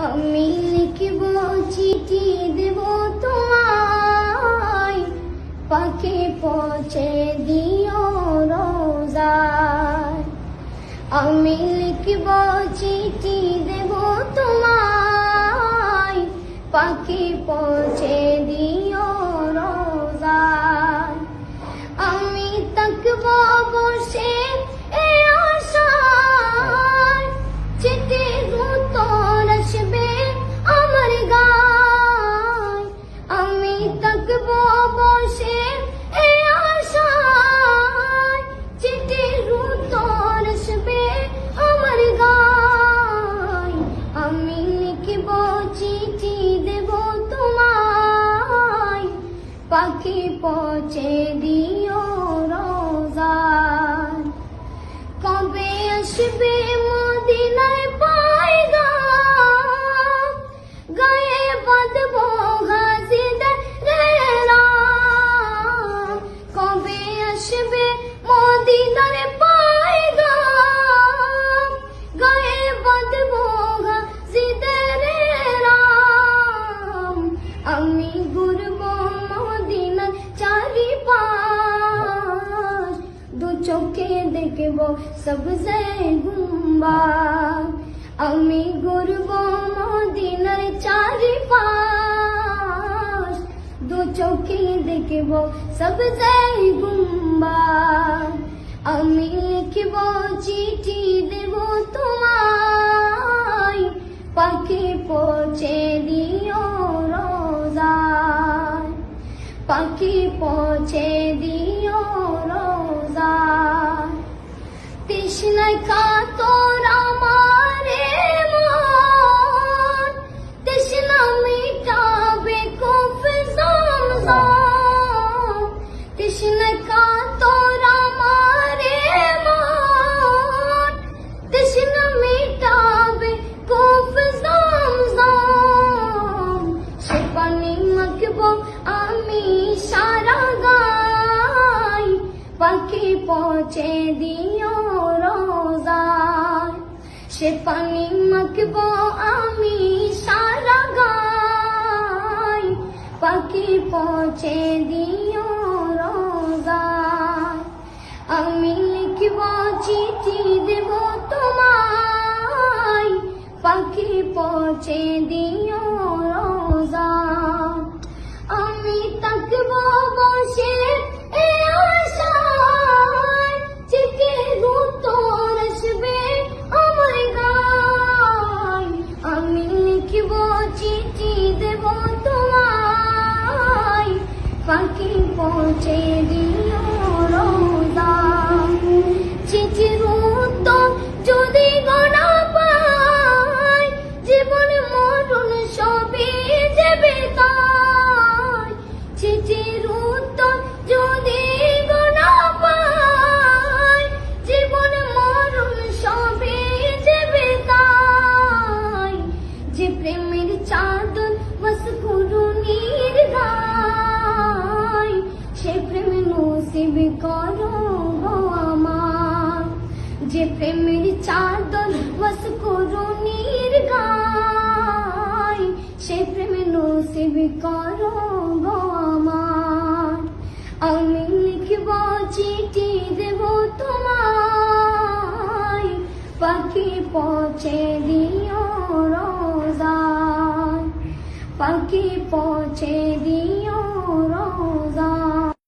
আমি লিখব চিঠি দেব তোমায়, পাখি পৌঁছে দিও রোজায়। আমি লিখব চিঠি দেব তোমায়, পাখি পৌঁছে দিও রোজায়। আমি তাকব বসে এই আশায়, চিঠির উত্তর আসবে আমার গায়। আমি তাকব বসে এই আশায়, চিঠির উত্তর আসবে আমার গায়। আমি লিখব চিঠি দেব তোমায়, পাখি পৌঁছে দিও রোজায়। কবে আসবে মদিনায় পায়গাম, গায়ে বাঁধব গাজীদের ঘেরাম। কবে আসবে মদিনার পায়গাম, গায়ে বাঁধব গাজীদের ঘেরাম। আমি ঘুরব মদিনার চারিপাশ, দু চোখে দেখব সবজে গুম্বাদ। আমি ঘুরব মদিনার চারিপাশ, দু চোখে দেখব সবজে গুম্বাদ। আমি লিখব চিঠি দেব তোমায়, পাখি পৌঁছে দিও রোজায়। পাখি পৌঁছে দিও রোজায়। তৃষ্ণায় কাতর আমার মন, তৃষ্ণা মিটাবে খুব জমজম। তৃষ্ণায় কাতর আমার মন, তৃষ্ণা মিটাবে খুব জমজম। সে পানি মাখব আমি সারা গায়, পাখি পৌঁছে দিও রোজায়। সে পানি মাখব আমি সারা গায়, পাখি পৌঁছে দিও রোজায়। আমি লিখব চিঠি দেব তোমায়, পাখি পৌঁছে দিও রোজায়। আমি তাকব বসে এই আশায়, চিঠির উত্তর আসবে আমার গায়। আমি লিখব চিঠি দেব তোমায়, পাখি পৌঁছে দিও রোজায়। চিঠির উত্তর যদি গোনা পাই, জীবন মরণ সবই যাবে তাই। চিঠির উত্তর যদি গোনা পাই, জীবন মরণ সবই যাবে তাই। যে প্রেমের চাদর বস কুরুনির গায়, সে প্রেম নসিব করো গো আমার। যে প্রেমের চাদর বস কুরুনির গায়, সে প্রেম নসিব করো গো আমার। আমি লিখব চিঠি দেব তোমায়, পাখি পৌঁছে দিও রোজায়। পাখি পৌঁছে দিও